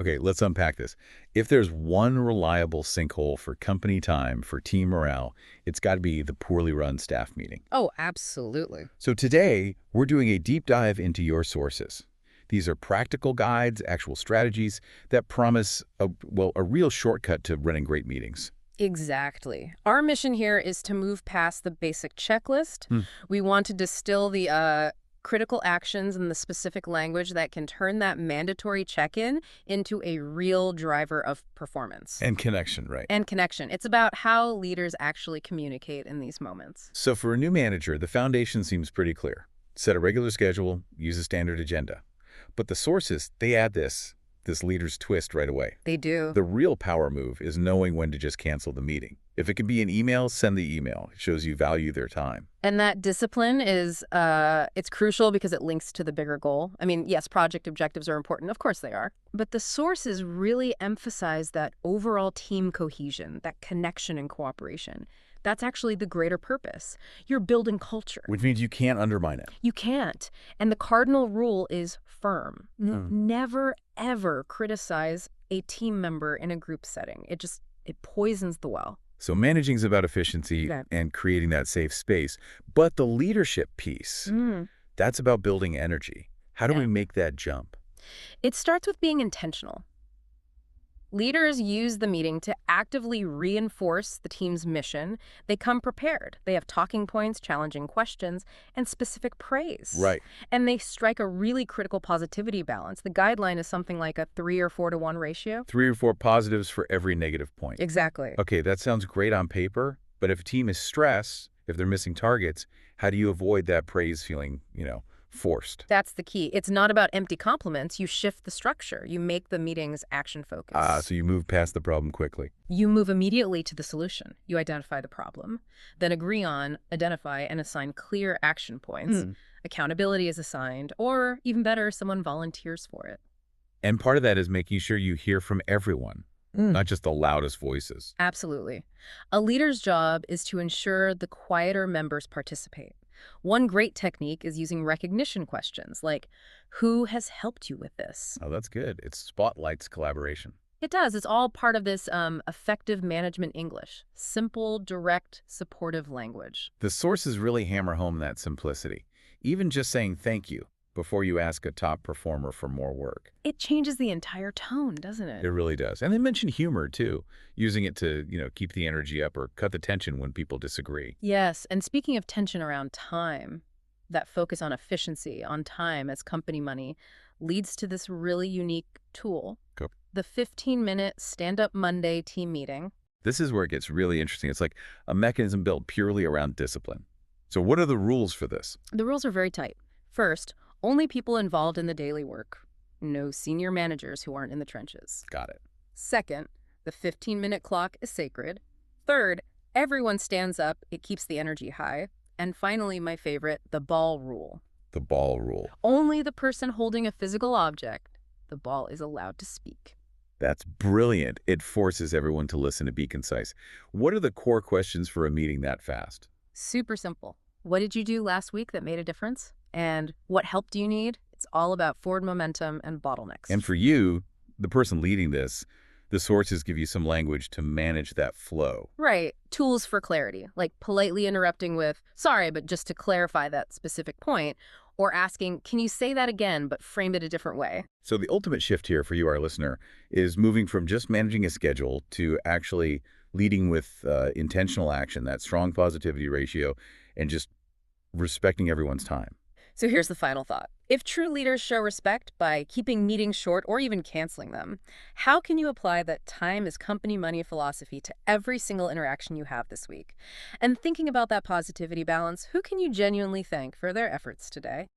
Okay, let's unpack this. If there's one reliable sinkhole for company time, for team morale, it's got to be the poorly run staff meeting. Oh, absolutely. So today, we're doing a deep dive into your sources. These are practical guides, actual strategies that promise a real shortcut to running great meetings. Exactly. Our mission here is to move past the basic checklist. Hmm. We want to distill the critical actions in the specific language that can turn that mandatory check-in into a real driver of performance And connection, right? and connection. It's about how leaders actually communicate in these moments. So for a new manager, the foundation seems pretty clear. Set a regular schedule, use a standard agenda. But the sources, they add this leader's twist right away. They do. The real power move is knowing when to just cancel the meeting. If it can be an email, send the email. It shows you value their time. And that discipline is, it's crucial because it links to the bigger goal. I mean, yes, project objectives are important. Of course they are. But the sources really emphasize that overall team cohesion, that connection and cooperation. That's actually the greater purpose. You're building culture. Which means you can't undermine it. You can't. And the cardinal rule is firm. Hmm. Never, ever criticize a team member in a group setting. It poisons the well. So managing is about efficiency Yeah. and creating that safe space. But the leadership piece, that's about building energy. How do Yeah. we make that jump? It starts with being intentional. Leaders use the meeting to actively reinforce the team's mission. They come prepared. They have talking points, challenging questions, and specific praise. Right. And they strike a really critical positivity balance. The guideline is something like a 3 or 4 to 1 ratio. 3 or 4 positives for every negative point. Exactly. Okay, that sounds great on paper, but if a team is stressed, if they're missing targets, how do you avoid that praise feeling, forced? That's the key. It's not about empty compliments. You shift the structure. You make the meetings action-focused. So you move past the problem quickly. You move immediately to the solution. You identify the problem, then agree on, identify, and assign clear action points. Accountability is assigned, or even better, someone volunteers for it. And part of that is making sure you hear from everyone, not just the loudest voices. Absolutely. A leader's job is to ensure the quieter members participate. One great technique is using recognition questions like, who has helped you with this? Oh, that's good. It spotlights collaboration. It does. It's all part of this effective management English. Simple, direct, supportive language. The sources really hammer home that simplicity. Even just saying thank you before you ask a top performer for more work. It changes the entire tone, doesn't it? It really does. And they mention humor, too, using it to, keep the energy up or cut the tension when people disagree. Yes, and speaking of tension around time, that focus on efficiency, on time as company money, leads to this really unique tool. Go. The 15-minute Stand-Up Monday team meeting. This is where it gets really interesting. It's like a mechanism built purely around discipline. So what are the rules for this? The rules are very tight. First, only people involved in the daily work. No senior managers who aren't in the trenches. Got it. Second, the 15-minute clock is sacred. Third, everyone stands up. It keeps the energy high. And finally, my favorite, the ball rule. The ball rule. Only the person holding a physical object, the ball, is allowed to speak. That's brilliant. It forces everyone to listen and be concise. What are the core questions for a meeting that fast? Super simple. What did you do last week that made a difference? And what help do you need? It's all about forward momentum and bottlenecks. And for you, the person leading this, the sources give you some language to manage that flow. Right. Tools for clarity, like politely interrupting with, sorry, but just to clarify that specific point, or asking, can you say that again, but frame it a different way? So the ultimate shift here for you, our listener, is moving from just managing a schedule to actually leading with intentional action, that strong positivity ratio, and just respecting everyone's time. So here's the final thought. If true leaders show respect by keeping meetings short or even canceling them, how can you apply that time is company money philosophy to every single interaction you have this week? And thinking about that positivity balance, who can you genuinely thank for their efforts today?